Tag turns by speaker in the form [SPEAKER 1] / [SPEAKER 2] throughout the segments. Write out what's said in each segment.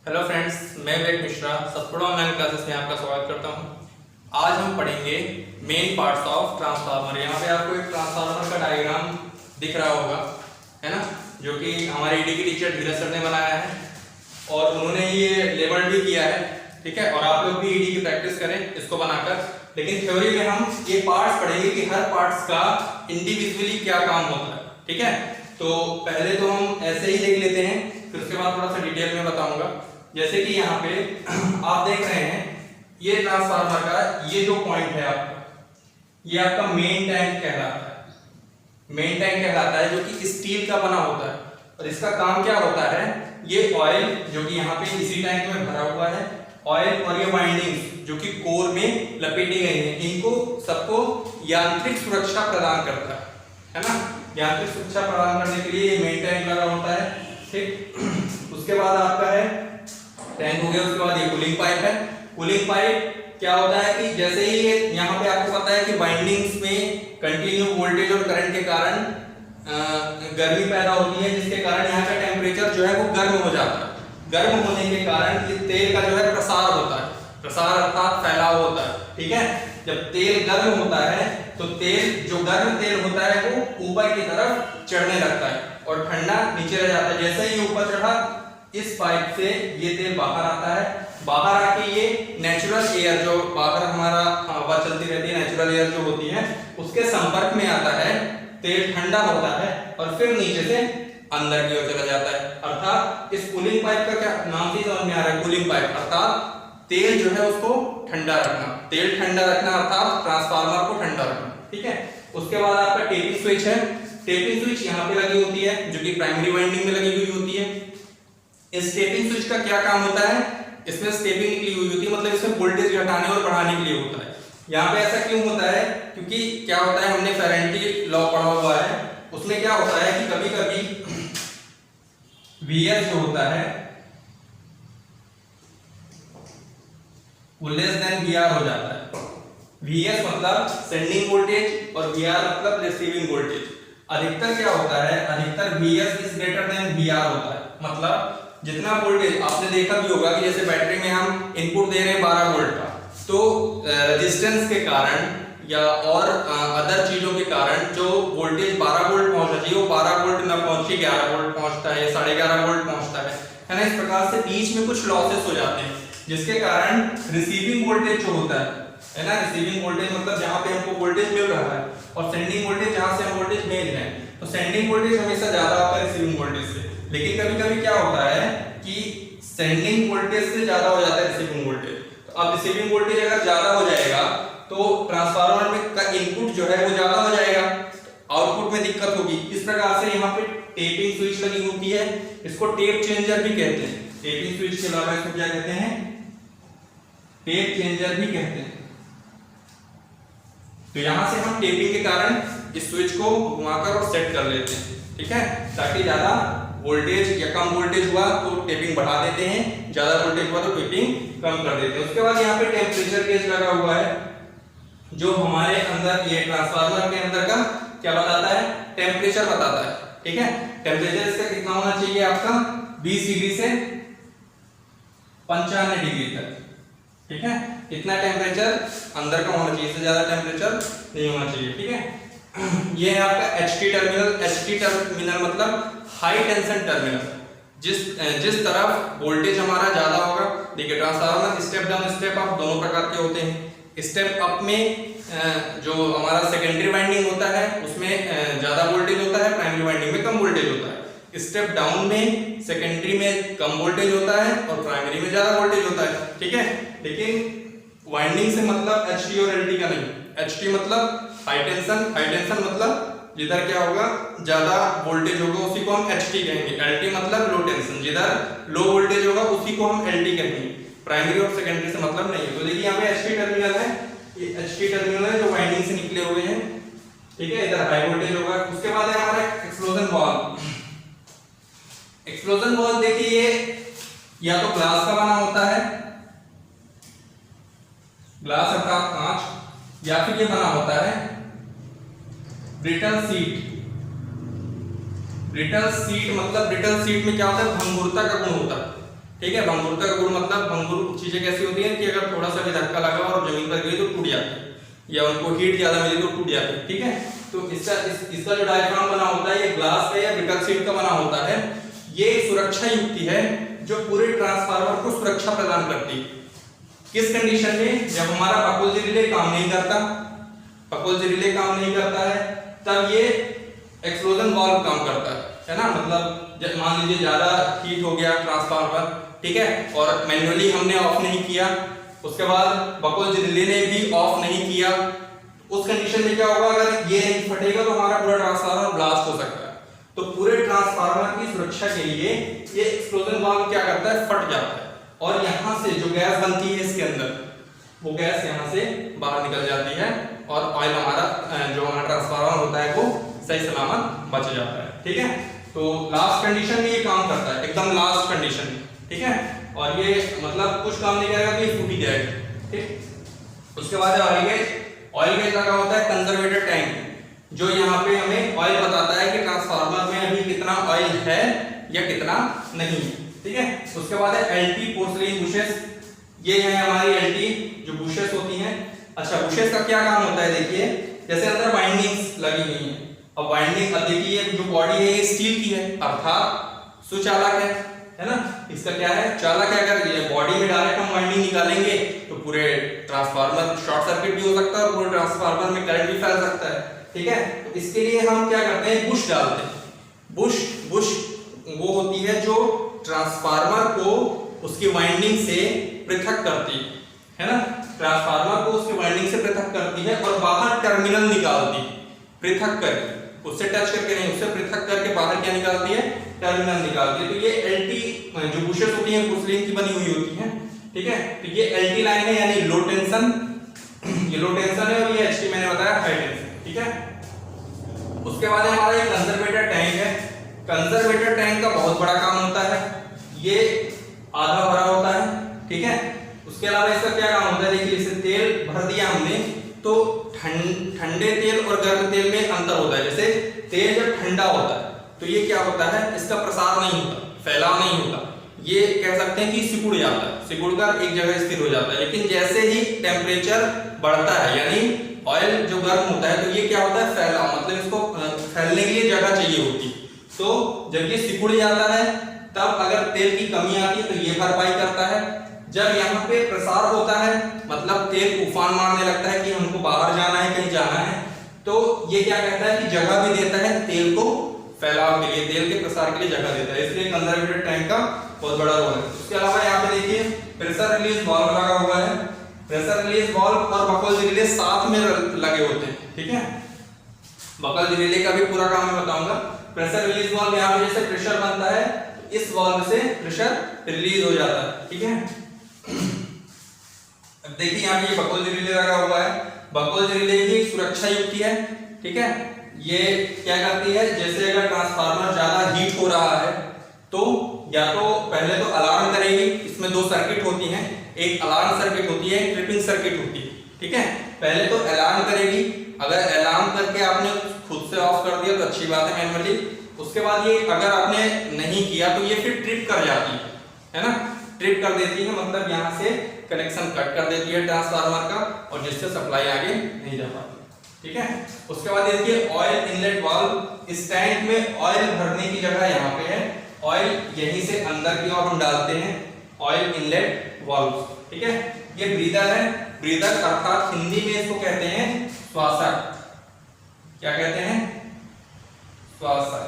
[SPEAKER 1] Hello friends, मैं विवेक Mishra Satpura online classes में आपका स्वागत करता हूं। आज हम पढ़ेंगे मेन पार्ट्स ऑफ ट्रांसफार्मर। यहाँ पे आपको एक ट्रांसफार्मर का डायग्राम दिख रहा होगा, है ना, जो कि हमारे ईडी की टीचर धीरज सर ने बनाया है और उन्होंने ये लेबल भी किया है, ठीक है। और आप लोग भी ईडी की प्रैक्टिस करें इसको बनाकर। लेकिन थ्योरी में हम ये पार्ट्स पढ़ेंगे कि हर पार्ट्स का इंडिविजुअली क्या काम होता है, ठीक है। तो पहले तो हम ऐसे ही देख लेते हैं, फिर उसके बाद थोड़ा सा डिटेल में बताऊंगा। जैसे कि यहाँ पे आप देख रहे हैं, ये ट्रांसफार्मर का ये जो पॉइंट है आपका, ये आपका मेन टैंक कहलाता है। मेन टैंक कहलाता है जो कि स्टील का बना होता है और इसका काम क्या होता है, ये ऑयल जो कि यहाँ पे इसी टैंक में भरा हुआ है, ऑयल और ये वाइंडिंग्स जो कि कोर में लपेटी गई हैं, इनको सबको यांत्रिक सुरक्षा प्रदान करता है ना। यांत्रिक सुरक्षा प्रदान करने के लिए ये मेन टैंक लगा होता है, ठीक। उसके बाद आपका है टैंक हो गया, उसके बाद ये कूलिंग पाइप है। कूलिंग पाइप क्या होता है कि जैसे ही ये यहाँ पे आपको पता है कि वाइंडिंग्स में कंटिन्यू वोल्टेज और करंट के कारण गर्मी पैदा होती है, जिसके कारण यहाँ का टेम्परेचर जो है वो गर्म हो जाता है। गर्म होने के कारण ये तेल का जो है प्रसार होता है, प्रसार अर्थात फैलाव होता है, ठीक है। जब तेल गर्म होता है तो तेल जो गर्म तेल होता है वो ऊपर की तरफ चढ़ने लगता है और ठंडा नीचे रह जाता है। जैसे ही ऊपर चढ़ा, इस पाइप से ये तेल बाहर आता है। बाहर आके ये नेचुरल एयर जो बाहर हमारा हवा चलती रहती है, नेचुरल एयर जो होती है, उसके संपर्क में आता है, तेल ठंडा होता है और फिर नीचे से अंदर की ओर चला जाता है। अर्थात इस कूलिंग पाइप का क्या नाम ही समझ में आ रहा है, कूलिंग पाइप अर्थात तेल जो है उसको ठंडा रखना। तेल ठंडा रखना अर्थात ट्रांसफार्मर को ठंडा रखना, ठीक है। उसके बाद आपका टेपिंग स्विच है। टेपिंग स्विच यहाँ पे लगी होती है जो कि प्राइमरी वाइंडिंग में लगी हुई होती है। इस टेपिंग स्विच का क्या काम होता है, इसमें स्टेपिंग निकली हुई होती है, मतलब इसमें वोल्टेज घटाने और बढ़ाने के लिए होता है। यहाँ पे ऐसा क्यों होता है, क्योंकि क्या होता है, हमने फेरेंटी लॉ पढ़ा हुआ है, उसमें क्या होता है कि कभी कभी Vs जो होता है वो लेस देन Vr हो जाता है। Vs मतलब सेंडिंग वोल्टेज और Vr मतलब रिसीविंग वोल्टेज। अधिकतर क्या होता है, अधिकतर Vs is greater than Vr होता है। मतलब जितना वोल्टेज आपने देखा भी होगा कि जैसे बैटरी में हम इनपुट दे रहे हैं 12 वोल्ट का, तो रेजिस्टेंस के कारण या और अदर चीजों के कारण जो वोल्टेज 12 वोल्ट पहुंचना चाहिए वो 12 वोल्ट ना पहुंचे 11 वोल्ट पहुंचता है या 11.5 वोल्ट पहुंचता है ना। इस प्रकार से बीच में कुछ लॉसेस हो जाते हैं, जिसके कारण रिसीविंग वोल्टेज जो होता है ना, रिसीविंग वोल्टेज मतलब जहां पे हमको वोल्टेज मिल रहा है और सेंडिंग वोल्टेज जहां से हम वोल्टेज भेज रहे हैं, तो सेंडिंग वोल्टेज हमेशा ज्यादा होता है रिसीविंग वोल्टेज से। लेकिन कभी-कभी क्या होता है कि सेंडिंग वोल्टेज से ज्यादा हो जाता है रिसीविंग वोल्टेज। तो अब रिसीविंग वोल्टेज अगर ज्यादा हो जाएगा तो ट्रांसफार्मर में का इनपुट जो है वो ज्यादा हो जाएगा, आउटपुट में दिक्कत होगी। इस प्रकार से यहाँ पे टेपिंग स्विच लगी होती है, इसको टेप चेंजर भी कहते हैं। टेपिंग स्विच के अलावा इसको क्या कहते हैं, टेप चेंजर भी कहते हैं। तो यहां से हम टेपिंग के कारण इस स्विच को घुमाकर और सेट कर लेते हैं, ठीक है, ताकि ज्यादा वोल्टेज या कम वोल्टेज हुआ तो टेपिंग बढ़ा देते हैं, ज्यादा वोल्टेज हुआ तो टेपिंग कम कर देते हैं। उसके बाद यहाँ पे टेम्परेचर गेज लगा हुआ है जो हमारे अंदर ये ट्रांसफार्मर के अंदर का क्या बताता है, टेम्परेचर बताता है, ठीक है। टेम्परेचर इसका कितना होना चाहिए आपका, 20 डिग्री से 95 डिग्री तक, ठीक है। इतना टेम्परेचर अंदर का होना चाहिए, इससे ज्यादा टेम्परेचर नहीं होना चाहिए, ठीक है। ये है आपका HT टर्मिनल। HT टर्मिनल मतलब हाई टेंशन टर्मिनल। जिस तरफ वोल्टेज हमारा ज्यादा होगा, देखिए transformer step down step up दोनों प्रकार के होते हैं। स्टेप अप में जो हमारा सेकेंडरी वाइंडिंग होता है उसमें ज्यादा वोल्टेज होता है, प्राइमरी वाइंडिंग में कम वोल्टेज होता है। स्टेप डाउन में सेकेंडरी में कम वोल्टेज होता है और प्राइमरी में ज्यादा वोल्टेज होता है, ठीक है। लेकिन वाइंडिंग से मतलब HT और LT का नहीं। HT मतलब हाई टेंशन, हाई टेंशन मतलब जिधर क्या होगा ज्यादा वोल्टेज होगा उसी को हम HT कहेंगे। LT मतलब लो टेंशन, जिधर लो वोल्टेज होगा उसी को हम LT कहेंगे। प्राइमरी और सेकेंडरी से मतलब नहीं है। तो देखिए यहाँ पे HT टर्मिनल है, ये HT टर्मिनल है जो वाइंडिंग से निकले हुए हैं, ठीक है। इधर हाई वोल्टेज होगा। उसके बाद है हमारा एक्सप्लोजन वाल्व। एक्सप्लोजन वाल्व देखिए या तो ग्लास का बना होता है, ग्लास अर्थात कांच, या फिर ये बना होता है ब्रिटल शीट। ब्रिटल शीट मतलब ब्रिटल शीट में क्या होता है, भंगुरता का गुण होता है, ठीक है, भंगुरता का गुण मतलब भंगुर चीजें कैसी होती हैं कि अगर थोड़ा सा भी धक्का लगा और जमीन पर गिरी तो टूट जाती है, या उनको हीट ज्यादा मिली तो टूट जाती है। ठीक है, तो इसका जो डायफ्राम बना होता है ये ग्लास का या ब्रिटल शीट का बना होता है। ये सुरक्षा युक्ति है जो पूरे ट्रांसफार्मर को सुरक्षा प्रदान करती है। किस कंडीशन में? जब हमारा बकोल्जी रिले काम नहीं करता, बकोल्जी रिले काम नहीं करता है, तब ये एक्सप्लोजन वाल्व काम करता है ना। मतलब जब मान लीजिए ज्यादा हीट हो गया ट्रांसफार्मर, ठीक है, और मैन्युअली हमने ऑफ नहीं किया, उसके बाद बकोल्जी रिले ने भी ऑफ नहीं किया, उस कंडीशन में क्या होगा? अगर ये नहीं फटेगा तो हमारा पूरा ट्रांसफार्मर ब्लास्ट हो सकता है। तो पूरे ट्रांसफार्मर की सुरक्षा के लिए ये एक्सप्लोजन वाल्व क्या करता है? फट जाता है, और यहाँ से जो गैस बनती है इसके अंदर, वो गैस यहाँ से बाहर निकल जाती है, और ऑयल हमारा जो हमारा ट्रांसफार्मर होता है वो सही सलामत बच जाता है। ठीक है, तो लास्ट कंडीशन में ये काम करता है, एकदम लास्ट कंडीशन में। ठीक है, और ये मतलब कुछ काम नहीं करेगा तो ये फूट ही जाएगा। ठीक, उसके बाद ऑयल गेज। ऑयल गेज लगा होता है कंजर्वेटर टैंक, जो यहाँ पे हमें ऑयल बताता है कि ट्रांसफार्मर में अभी कितना ऑयल है या कितना नहीं है। ठीक है, उसके बाद है एलटी पोर्सलिन बुशेस। ये है हमारी एलटी जो बुशेस होती हैं। अच्छा, बुशेस का क्या काम होता है? देखिए, जैसे अंदर वाइंडिंग्स लगी हुई हैं, अब वाइंडिंग, अब देखिए जो बॉडी है ये स्टील की है, अर्थात सुचालक है ना। इसका क्या है? चालक है। अगर ये बॉडी में डायरेक्ट हम वाइंडिंग निकालेंगे तो पूरे ट्रांसफार्मर शॉर्ट सर्किट भी हो सकता है और पूरे ट्रांसफार्मर में करंट भी फैल सकता है। ठीक है, तो इसके लिए हम क्या करते हैं? बुश डालते हैं। बुश वो होती है जो ट्रांसफार्मर को उसकी वाइंडिंग से पृथक करती है ना। ट्रांसफार्मर को उसकी वाइंडिंग से पृथक करती है और बाहर टर्मिनल निकालती है, पृथक करके, उससे टच करके नहीं, उससे पृथक करके बाहर क्या निकालती है? टर्मिनल निकालती है। तो ये एलटी जो बुशेस होती हैं पोर्सलिन की बनी हुई होती हैं। ठीक है, तो ये एलटी लाइन है यानी लो टेंशन, ये लो टेंशन है, और ये एचटी मैंने बताया हाई टेंशन। ठीक है, उसके बाद हमारा एक कंजर्वेटर टैंक है। कंजर्वेटर टैंक का बहुत बड़ा काम होता है, ये आधा भरा होता है। ठीक है, उसके अलावा इसका क्या काम होता है? देखिए, इसे तेल भर दिया हमने तो ठंडे तेल और गर्म तेल में अंतर होता है। जैसे तेल जब ठंडा होता है तो ये क्या होता है? इसका प्रसार नहीं होता, फैलाव नहीं होता, ये कह सकते हैं कि सिकुड़ जाता है, सिकुड़कर एक जगह स्थिर हो जाता है। लेकिन जैसे ही टेम्परेचर बढ़ता है, यानी ऑयल जो गर्म होता है, तो ये क्या होता है? फैलाव, मतलब इसको फैलने के लिए जगह चाहिए होती है। तो जब ये सिकुड़ जाता है तब अगर तेल की कमी आती है तो ये भरपाई करता है। जब यहाँ पे प्रसार होता है, मतलब तेल उफान मारने लगता है कि हमको बाहर जाना है, कहीं जाना है, तो ये क्या कहता है कि जगह भी देता है तेल को फैलाव के लिए, तेल के प्रसार के लिए जगह देता है। इसलिए कंजर्वेटर टैंक का बहुत बड़ा रोल है। उसके अलावा यहाँ पे देखिए प्रेशर रिलीज वाल्व लगा हुआ है। प्रेशर रिलीज वाल्व और बकोल्जी रिले साथ में लगे होते हैं। ठीक है, बकोल्जी रिले का भी पूरा काम मैं बताऊंगा। प्रेशर रिलीज वाल्व, यहाँ पे जैसे प्रेशर बनता है तो इस वाल्व से प्रेशर रिलीज हो जाता है। ठीक है, अब देखिए यहाँ पे बकोल्जी रिले लगा हुआ है। बकोल्जी रिले की सुरक्षा युक्ति है। ठीक है, ये क्या करती है? जैसे अगर ट्रांसफार्मर ज्यादा हीट हो रहा है तो या तो पहले तो अलार्म करेगी। इसमें दो सर्किट होती हैं, एक अलार्म सर्किट होती है, एक ट्रिपिंग सर्किट होती है। ठीक है, पहले तो अलार्म करेगी। अगर अलार्म करके आपने खुद से ऑफ कर दिया तो अच्छी बात है मैनुअली। उसके बाद ये अगर आपने नहीं किया तो ये फिर ट्रिप कर जाती है ना, ट्रिप कर देती है, मतलब यहाँ से कनेक्शन कट कर देती है ट्रांसफार्मर का, और जिससे सप्लाई आगे नहीं जा पाती। ठीक है, उसके बाद देखिए ऑयल इनलेट वाल्व। इस टैंक में ऑयल भरने की जगह यहाँ पे है, ऑयल यहीं से अंदर की ओर हम डालते हैं, ऑयल इनलेट वाल्व। ठीक है, ये ब्रीदर है। ब्रीदर अर्थात हिंदी में इसको कहते हैं श्वासक। क्या कहते हैं? श्वासक,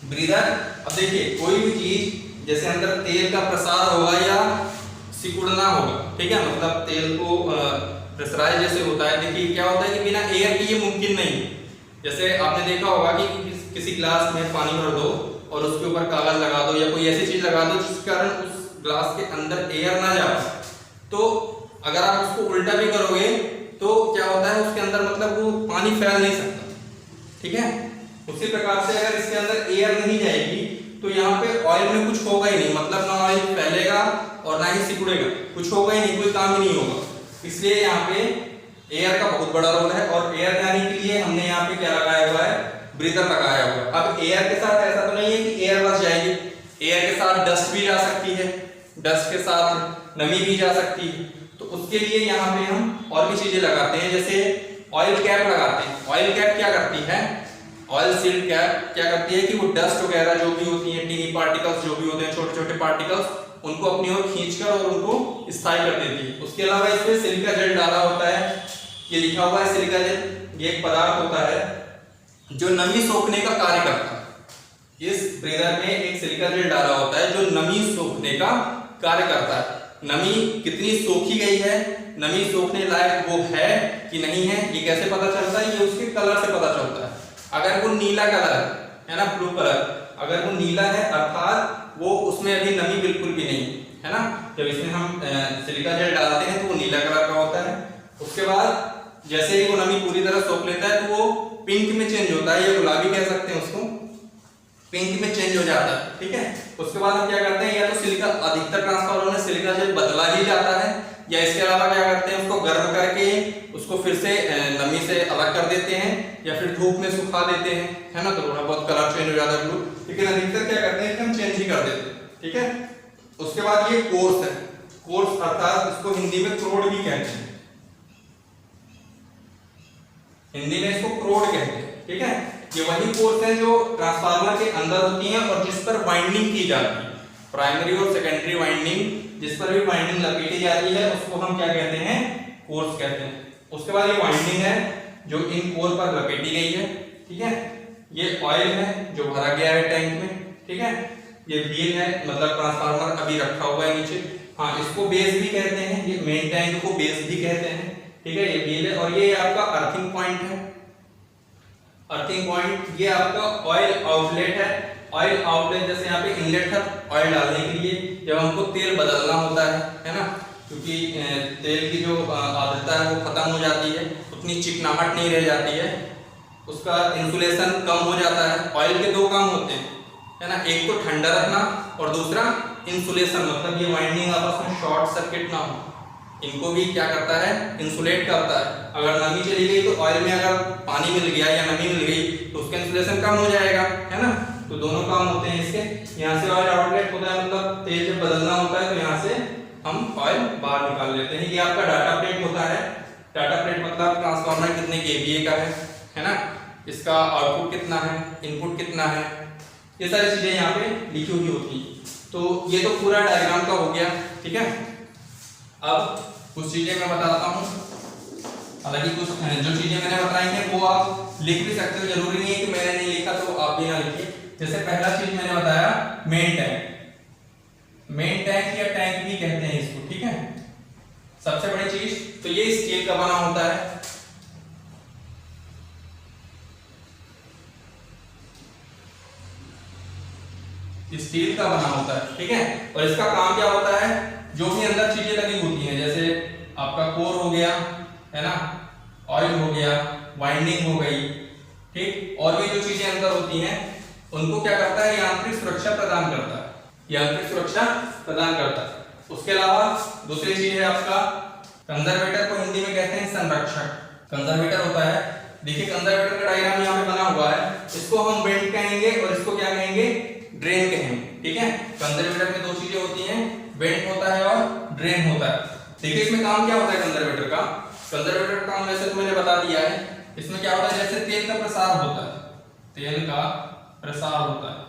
[SPEAKER 1] ब्रीदर। अब देखिए कोई भी चीज जैसे अंदर तेल का प्रसार होगा या सिकुड़ना होगा, ठीक है, मतलब तेल को प्रेशराइज जैसे होता है। देखिए क्या होता है कि बिना एयर के ये मुमकिन नहीं। जैसे आपने देखा होगा कि किसी ग्लास में पानी भर दो और उसके ऊपर कागज लगा दो या कोई ऐसी चीज लगा दो जिसके कारण उस ग्लास के अंदर एयर ना जा पाए, तो अगर आप उसको उल्टा भी करोगे तो क्या होता है उसके अंदर, मतलब वो पानी फैल नहीं सकता। ठीक है, उसी प्रकार से अगर इसके अंदर एयर नहीं जाएगी तो यहाँ पे ऑयल में कुछ होगा ही नहीं, मतलब ना ऑयल फैलेगा और ना ही सिकुड़ेगा, कुछ होगा ही नहीं, कोई काम ही नहीं होगा। इसलिए यहाँ पे एयर का बहुत बड़ा रोल है, और एयर जाने के लिए हमने यहाँ पे क्या लगाया हुआ है? ब्रीदर लगाया हुआ है। अब एयर के साथ ऐसा तो नहीं है कि एयर बस जाएगी, एयर के साथ डस्ट भी जा सकती है, डस्ट के साथ नमी भी जा सकती है। तो उसके लिए यहाँ पे हम और भी चीजें लगाते हैं, जैसे ऑयल कैप लगाते हैं। ऑयल कैप क्या करती है, ऑयल सील्ड कैप क्या करती है कि वो डस्ट वगैरह जो भी होती है, टीनी पार्टिकल्स जो भी होते हैं, छोटे छोटे पार्टिकल्स, उनको अपनी ओर खींचकर और उनको स्थायी कर देती है। उसके अलावा इसमें सिलिका जेल डाला होता है, ये लिखा हुआ है सिलिका जेल। ये एक पदार्थ होता है जो नमी सोखने का कार्य करता है। इस ब्रेदर में एक सिलिका जेल डाला होता है जो नमी सोखने का कार्य करता है। नमी कितनी सोखी गई है, नमी सोखने लायक वो है कि नहीं है, ये कैसे पता चलता है, ये उसके कलर से पता चलता है। अगर वो नीला कलर है ना, ब्लू कलर, अगर वो नीला है अर्थात वो उसमें अभी नमी बिल्कुल भी नहीं है ना। जब इसमें हम सिलिका जेल डालते हैं तो वो नीला कलर का होता है। उसके बाद जैसे ही वो नमी पूरी तरह सोख लेता है तो वो पिंक में चेंज होता है, या गुलाबी कह सकते हैं उसको, पिंक में चेंज हो जाता है। ठीक है, उसके बाद हम क्या करते हैं, या तो सिलिका, अधिकतर ट्रांसफार्मर में सिलिका जेल बदला ही जाता है, या इसके अलावा क्या करते हैं उसको गर्म करके उसको फिर से नमी से अलग कर देते हैं, या फिर धूप में सुखा देते हैं, है ना, तो थोड़ा बहुत कलर चेंज हो जाता है ब्लू। लेकिन अधिकतर क्या करते हैं कि हम चेंज ही कर देते हैं। ठीक है, उसके बाद ये कोर्स है, कोर्स अर्थात इसको हिंदी में क्रोड भी कहते हैं, हिंदी में इसको क्रोड कहते हैं। ठीक है, ये वही कोर्स है जो ट्रांसफार्मर के अंदर होती है और जिस पर वाइंडिंग की जाती है, प्राइमरी और सेकेंडरी वाइंडिंग, जिस पर भी वाइंडिंग लपेटी जाती है उसको हम क्या कहते हैं, कोर्स कहते हैं। उसके बाद ये वाइंडिंग है जो इन कोर पर लपेटी गई है। ठीक है, ये ऑयल है जो भरा गया है टैंक में। ठीक है, ये व्हील है, मतलब ट्रांसफार्मर अभी रखा हुआ है नीचे, हाँ इसको बेस भी कहते हैं, ये मेन टैंक को बेस भी कहते हैं। ठीक है, ये व्हील है, और ये आपका अर्थिंग पॉइंट है, अर्थिंग पॉइंट। ये आपका ऑयल आउटलेट है, ऑयल आउटलेट जैसे यहाँ पे इनलेट था ऑयल डालने के लिए, जब हमको तेल बदलना होता है ना, क्योंकि तेल की जो आर्द्रता है वो खत्म हो जाती है, उतनी चिकनाहट नहीं रह जाती है, उसका इंसुलेशन कम हो जाता है। ऑयल के दो काम होते हैं, है ना, एक तो ठंडा रखना और दूसरा इंसुलेशन, मतलब ये वाइंडिंग आपस में शॉर्ट सर्किट ना हो, इनको भी क्या करता है, इंसुलेट करता है। अगर नमी चली गई तो ऑयल में अगर पानी मिल गया या नमी मिल गई तो उसका इंसुलेशन कम हो जाएगा, है ना। तो दोनों काम होते हैं इसके। यहाँ से ऑयल आउटलेट होता है, मतलब तेल जब बदलना होता है तो यहाँ से हम ऑयल बाहर निकाल लेते हैं। ये आपका डाटा प्लेट होता है, डाटा प्लेट मतलब ट्रांसफार्मर कितने केवीए का है ना, इसका आउटपुट कितना है, इनपुट कितना है, ये सारी चीजें यहाँ पे लिखी हुई होती है। तो ये तो पूरा डायग्राम का हो गया। ठीक है, अब कुछ चीजें मैं बताता हूँ, हालांकि कुछ जो चीजें मैंने बताई हैं वो आप लिख भी सकते हो, जरूरी नहीं है कि मैंने नहीं लिखा तो आप भी ना लिखिए। जैसे पहला चीज मैंने बताया मेन टैंक, मेन टैंक या टैंक भी कहते हैं इसको। ठीक है, सबसे बड़ी चीज तो ये स्टील का बना होता है, स्टील का बना होता है। ठीक है, और इसका काम क्या होता है, जो भी अंदर चीजें लगी होती हैं, जैसे आपका कोर हो गया, है ना, ऑयल हो गया, वाइंडिंग हो गई, ठीक, और भी जो चीजें अंदर होती हैं उनको क्या करता है, यांत्रिक सुरक्षा प्रदान करता है, यांत्रिक सुरक्षा प्रदान करता है। उसके अलावा दूसरी चीज है आपका कंजर्वेटर, को हिंदी में कहते हैं संरक्षक। कंजर्वेटर होता है, देखिए कंजर्वेटर का डायग्राम यहाँ पे बना हुआ है, इसको हम वेंट कहेंगे और इसको क्या कहेंगे, ड्रेन कहेंगे। ठीक है, कंजर्वेटर में दो चीजें होती हैं, वेंट होता है और ड्रेन होता है। देखिए इसमें काम क्या होता है कंजर्वेटर का, कंजर्वेटर का काम वैसे तो मैंने बता दिया है। इसमें क्या होता है, जैसे तेल का प्रसार होता है, तेल का प्रसार होता है,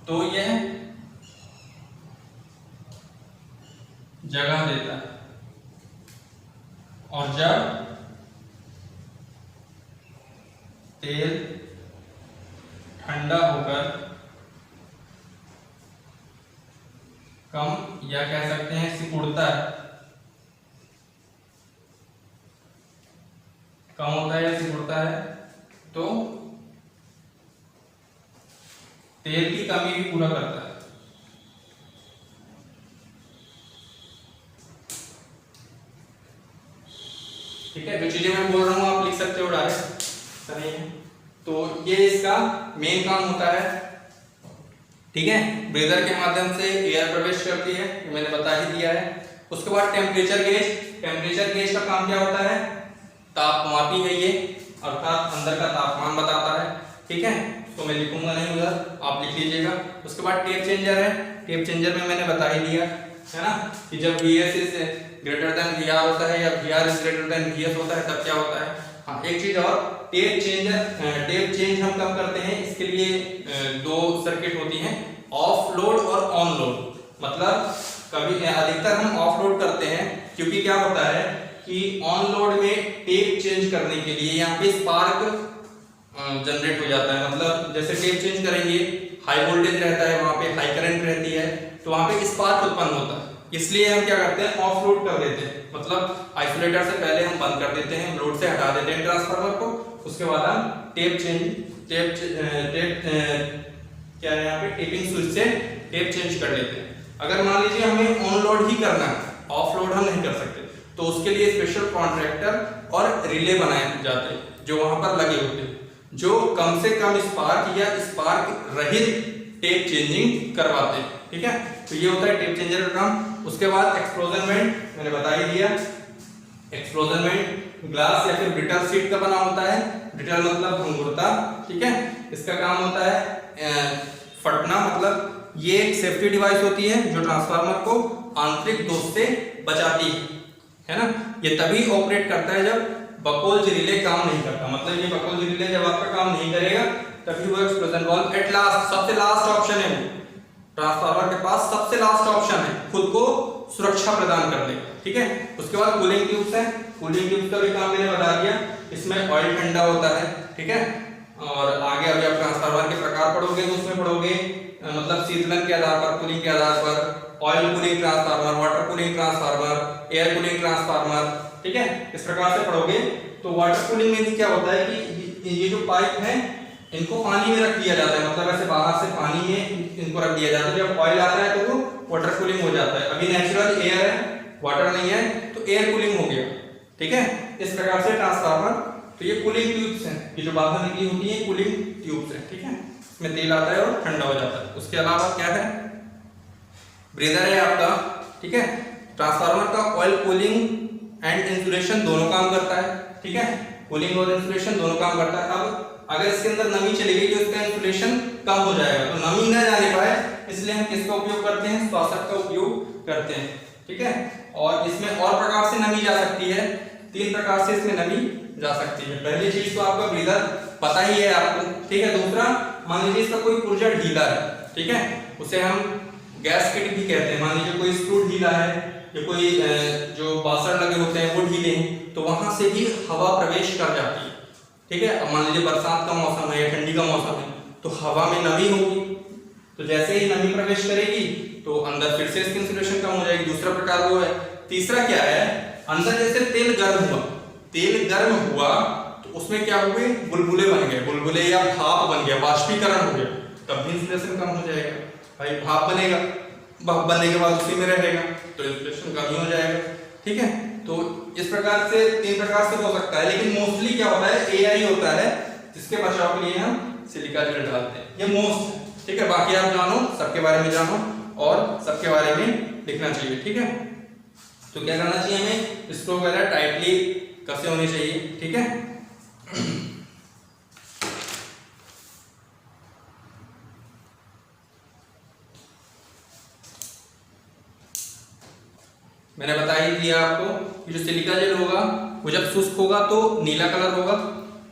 [SPEAKER 1] तो यह जगह देता है, और जब तेल ठंडा होकर कम, या कह सकते हैं सिकुड़ता है, कम होता है या सिकुड़ता है, तो तेल की कमी भी पूरा करता है। ठीक है, जो चीजें मैं बोल रहा हूं आप लिख सकते हो डायरेक्ट, नहीं है तो ये इसका मेन काम होता है। ठीक है, ब्रेदर के माध्यम से एयर प्रवेश करती है, ये मैंने बता ही दिया है। उसके बाद टेम्परेचर गेज, टेम्परेचर गेज का काम क्या होता है, तापमापी है ये, अर्थात अंदर का तापमान बताता है। ठीक है, तो मैं लिखूंगा नहीं उधर, आप लिख लीजिएगा। उसके बाद टेप चेंजर है, टेप चेंजर में मैंने बता ही दिया है ना कि जब VS is greater than VR होता है या VR is greater than VS होता है तब क्या होता है। हाँ एक चीज और, टेप चेंज हम कब करते हैं, इसके लिए दो सर्किट होती हैं, ऑफ लोड और ऑन लोड। मतलब कभी अधिकतर हम ऑफ लोड करते हैं क्योंकि क्या होता है कि ऑन लोड में टेप चेंज करने के लिए यहाँ पे स्पार्क जनरेट हो जाता है। मतलब जैसे टेप चेंज करेंगे, हाई वोल्टेज रहता है, वहां पे हाई करंट रहती है, तो वहां पे स्पार्क उत्पन्न होता है। इसलिए हम क्या करते हैं, ऑफ लोड कर देते हैं, मतलब आइसोलेटर से पहले हम बंद कर देते हैं, लोड से हटा देते हैं ट्रांसफार्मर को। उसके बाद हम टेप क्या है यहाँ पे टेपिंग स्विच से टेप चेंज कर लेते हैं। अगर मान लीजिए हमें ऑन लोड ही करना है, ऑफ लोड हम नहीं कर सकते, तो उसके लिए स्पेशल कॉन्ट्रैक्टर और रिले बनाए जाते हैं जो वहां पर लगे होते हैं, जो कम से कम स्पार्क या स्पार्क रहित टेप चेंजिंग करवाते हैं। ठीक है, तो ये होता है टेप चेंजर का काम। उसके बाद एक्सप्लोजन वेंट मैंने बता ही दिया। एक्सप्लोजन वेंट ग्लास या फिर ब्रिटल शीट का बना होता है, ब्रिटल मतलब भंगुरता। ठीक है, इसका काम होता है फटना, मतलब ये एक सेफ्टी डिवाइस होती है जो ट्रांसफार्मर को आंतरिक दोष से बचाती है ना। ये तभी ऑपरेट करता है जब बकोल्ज रिले काम नहीं करता, मतलब ये बकोल्ज रिले जब आपका काम नहीं करेगा तभी वो एक्सप्लोजन वाल्व एट लास्ट, सबसे लास्ट ऑप्शन है, वो ट्रांसफार्मर के पास सबसे लास्ट ऑप्शन है खुद को सुरक्षा प्रदान करने। ठीक है, उसके बाद कूलिंग ट्यूब्स है, कूलिंग ट्यूब्स का भी काम मैंने बता दिया, इसमें ऑयल ठंडा होता है। ठीक है, और आगे अभी आप ट्रांसफार्मर के प्रकार पढ़ोगे तो उसमें पढ़ोगे मतलब शीतलन के आधार पर, कूलिंग के आधार पर, oil cooling transformer, water cooling transformer, air cooling transformer. ठीक है, इस प्रकार से पढ़ोगे। तो वाटर कूलिंग में भी क्या होता है कि ये जो पाइप है इनको पानी में रख दिया जाता है, मतलब ऐसे बाहर से पानी में इनको रख दिया जाता है, जब ऑयल आता है तो वो वाटर कूलिंग हो जाता है। अभी नेचुरल एयर है, वाटर नहीं है, तो एयर कूलिंग हो गया। ठीक है, इस प्रकार से ट्रांसफार्मर, तो ये कूलिंग ट्यूब्स हैं, ये जो बाहर निकली होती है कूलिंग ट्यूब्स हैं। ठीक है, इसमें तेल आता है और ठंडा हो जाता है। उसके अलावा क्या है, ब्रीदर है आपका। ठीक है, ट्रांसफार्मर का ऑयल कूलिंग एंड इंसुलेशन दोनों काम करता है। ठीक है, कूलिंग और इंसुलेशन दोनों काम करता है। अब अगर इसके अंदर नमी चली गई तो इसका इंसुलेशन कम हो जाएगा, तो नमी न जाने पाए इसलिए हम किसका उपयोग करते हैं, श्वासक का उपयोग करते हैं। ठीक है, और इसमें और प्रकार से नमी जा सकती है, 3 प्रकार से इसमें नमी जा सकती है। पहली चीज तो आपका ब्रीदर पता ही है आपको। ठीक है, दूसरा मान लीजिए इसका कोई पुर्जा ढीला है, ठीक है, उसे हम गैस किट भी कहते हैं। मान लीजिए कोई स्क्रू ढीला है या कोई जो बासर लगे होते हैं वो ढीले हैं, तो वहां से भी हवा प्रवेश कर जाती है। ठीक है, अब मान लीजिए बरसात का मौसम है या ठंडी का मौसम है तो हवा में नमी होगी, तो जैसे ही नमी प्रवेश करेगी तो अंदर फिर से इसकी इंसुलेशन कम हो जाएगी। दूसरा प्रकार वो है। तीसरा क्या है, अंदर जैसे तेल गर्म हुआ तो उसमें क्या हुए, बुलबुले बन गए, बुलबुले या भाप बन गया, वाष्पीकरण हो गया, तब भी इंसुलेशन कम हो जाएगा। भाई भाप बनेगा, भाप बनने के बाद उसी में रहेगा तो इंसुलेशन कम ही हो जाएगा। ठीक है, तो इस प्रकार से 3 प्रकार से हो सकता है, लेकिन मोस्टली क्या होता है, एआई होता है जिसके बचाव के लिए हम सिलिका जेल डालते हैं, ये मोस्ट है। ठीक है, बाकी आप जानो, सबके बारे में जानो और सबके बारे में लिखना चाहिए। ठीक है, तो क्या करना चाहिए हमें, स्क्रू वगैरह टाइटली कसे होने चाहिए। ठीक है, मैंने बता ही दिया आपको कि जो सिलिका जेल होगा वो जब शुष्क होगा तो नीला कलर होगा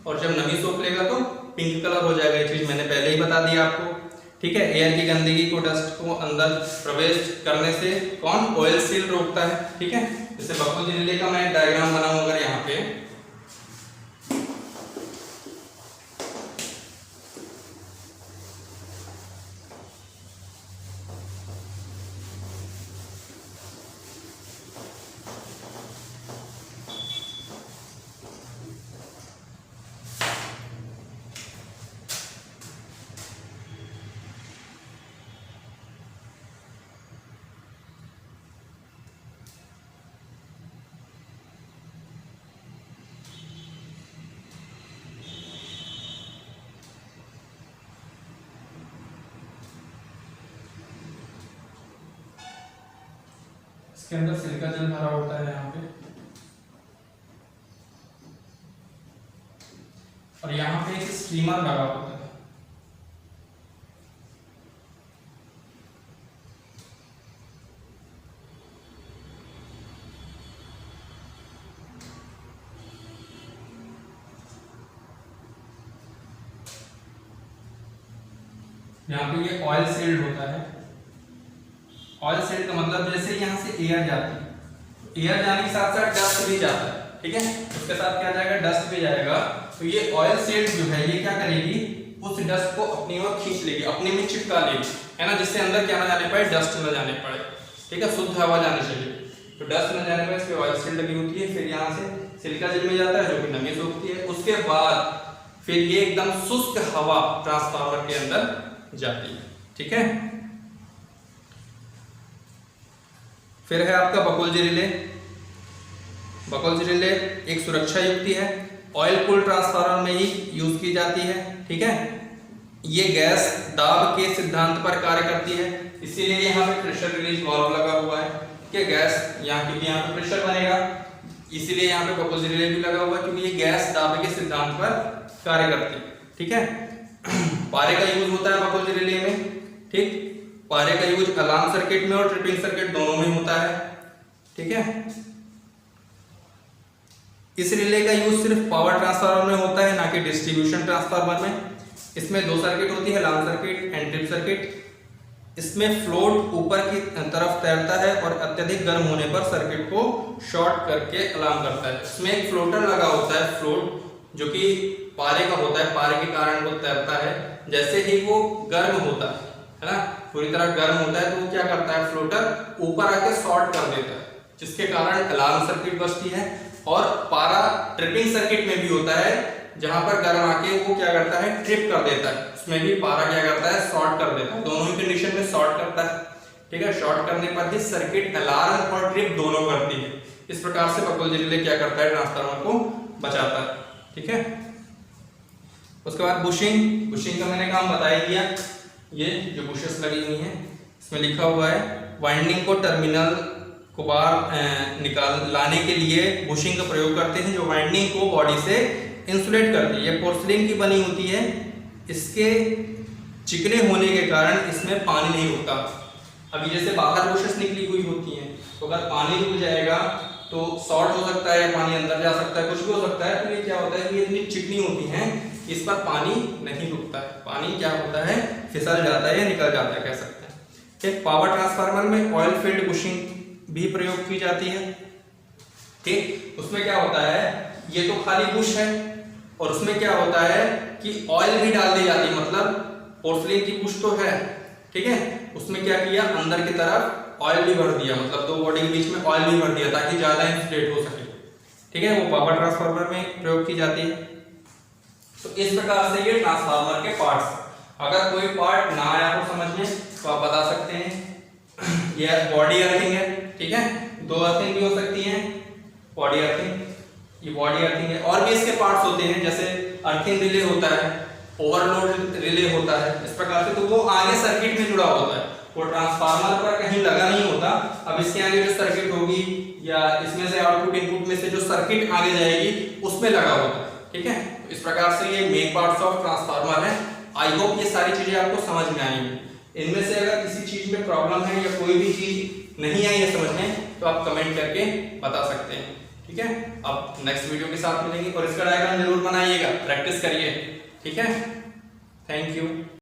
[SPEAKER 1] और जब नमी सोख लेगा तो पिंक कलर हो जाएगा। ये चीज मैंने पहले ही बता दिया आपको। ठीक है, एयर की गंदगी को, डस्ट को अंदर प्रवेश करने से कौन, ऑयल सील रोकता है। ठीक है, जैसे बकोल्ज रिले का मैं डायग्राम बनाऊं अगर यहाँ पे, इसके अंदर सिलिका जेल भरा होता है यहाँ पे, और यहाँ पे एक स्टीमर लगा होता है। यहाँ पे ये ऑयल सील्ड होता है। ऑयल सील्ड का मतलब जैसे यहाँ से एयर जाती है, एयर जाने के साथ साथ डस्ट भी जाता है, ठीक है, उसके साथ क्या जाएगा, डस्ट भी जाएगा। तो ये ऑयल सील्ड जो है ये क्या करेगी, उस डस्ट को अपनी ओर खींच लेगी, अपने में चिपका लेगी, है ना, जिससे अंदर क्या ना जाने पाए, डस्ट न जाने पड़े, ठीक है, शुद्ध हवा जानी चाहिए। तो डस्ट न जाने पाए, इस पे ऑयल सील्ड लगी होती है। फिर यहाँ से सिलिका जेल में जाता है जो कि नमी सोखती है। उसके बाद फिर ये एकदम शुष्क हवा ट्रांसफार्मर के अंदर जाती है, ठीक है। फिर है आपका बकोल्जी रिले। बकोल्जी रिले एक सुरक्षा युक्ति है, ऑयल कूल ट्रांसफार्मर में ही यूज की जाती है, ठीक है। ये गैस दाब के सिद्धांत पर कार्य करती है, इसीलिए यहाँ पे प्रेशर रिलीज वाल्व लगा हुआ है कि गैस यहाँ, क्योंकि यहाँ पे प्रेशर बनेगा, इसीलिए यहाँ पे बकोल्जी रिले भी लगा हुआ है, क्योंकि ये गैस दाब के सिद्धांत पर कार्य करती है, ठीक है। पारे का यूज होता है बकोल्जी रिले में, ठीक। पारे का यूज अलार्म सर्किट में और ट्रिपिंग सर्किट दोनों में होता है, ठीक है। इस रिले का यूज सिर्फ पावर ट्रांसफार्मर में होता है, ना कि डिस्ट्रीब्यूशन ट्रांसफार्मर में। इसमें दो सर्किट होती है, alarm circuit and trip circuit. इसमें फ्लोट ऊपर की तरफ तैरता है और अत्यधिक गर्म होने पर सर्किट को शॉर्ट करके अलार्म करता है। इसमें एक फ्लोटर लगा होता है, फ्लोट, जो कि पारे का होता है, पारे के कारण वो तैरता है। जैसे ही वो गर्म होता है ना, पूरी तरह गर्म होता है, तो वो क्या करता है, फ्लोटर ऊपर आके शॉर्ट कर देता है, जिसके कारण अलार्म सर्किट बजती है। और पारा ट्रिपिंग सर्किट में भी होता है, जहां पर गर्म आके वो क्या करता है, ट्रिप कर देता है, उसमें भी पारा क्या करता है, शॉर्ट कर देता है। दोनों ही कंडीशन में शॉर्ट करता है, ठीक है। शॉर्ट करने पर ही सर्किट अलार्म और ट्रिप दोनों करती है। इस प्रकार से बकोल्जी रिले क्या करता है, ट्रांसफार्मर को बचाता है, ठीक है। उसके बाद बुशिंग। बुशिंग का मैंने काम बता ही दिया। ये जो बुशेस लगी हुई हैं, इसमें लिखा हुआ है वाइंडिंग को टर्मिनल को बाहर लाने के लिए बुशिंग का प्रयोग करते हैं, जो वाइंडिंग को बॉडी से इंसुलेट करती है। ये पोर्सिलिन की बनी होती है, इसके चिकने होने के कारण इसमें पानी नहीं रुकता। अभी जैसे बाहर बुशेस निकली हुई होती हैं, तो अगर पानी रुक जाएगा तो शॉर्ट हो सकता है, पानी अंदर जा सकता है, कुछ भी हो सकता है। तो ये क्या होता है कि ये इतनी चिकनी होती हैं, इस पर पानी नहीं रुकता है, पानी क्या होता है, फिसल जाता है या निकल जाता है, कह सकते हैं, ठीक। पावर ट्रांसफार्मर में ऑयल फील्ड बुशिंग भी प्रयोग की जाती है, ठीक। उसमें क्या होता है, ये तो खाली बुश है और उसमें क्या होता है कि ऑयल भी डाल दी जाती है, मतलब पोर्सिलिन की बुश तो है, ठीक है, उसमें क्या किया, अंदर की तरफ ऑयल भी भर दिया, मतलब दो बॉडी के बीच में ऑयल भी भर दिया ताकि ज्यादा इंसुलेट हो सके, ठीक है। वो पावर ट्रांसफार्मर में प्रयोग की जाती है। तो इस प्रकार से ये ट्रांसफार्मर के पार्ट्स। अगर कोई पार्ट ना आया हो समझ में तो आप बता सकते हैं। ये बॉडी अर्थिंग है, ठीक है, दो अर्थिंग भी हो सकती हैं, बॉडी अर्थिंग, ये बॉडी अर्थिंग है। और भी इसके पार्ट्स होते हैं, जैसे अर्थिंग रिले होता है, ओवरलोड रिले होता है, इस प्रकार से। तो वो आगे सर्किट में जुड़ा होता है, वो ट्रांसफार्मर पर कहीं लगा नहीं होता। अब इसके आगे जो सर्किट होगी या इसमें से आउटपुट इनपुट में से जो सर्किट आगे जाएगी उसमें लगा होता है, ठीक है। तो इस प्रकार से ये मेन पार्ट्स ऑफ ट्रांसफार्मर है। आई होप ये सारी चीजें आपको समझ में आई हैं। इनमें से अगर किसी चीज में प्रॉब्लम है या कोई भी चीज नहीं आई है समझ में, तो आप कमेंट करके बता सकते हैं, ठीक है। अब नेक्स्ट वीडियो के साथ मिलेंगे और इसका डायग्राम जरूर बनाइएगा, प्रैक्टिस करिए, ठीक है। Thank you.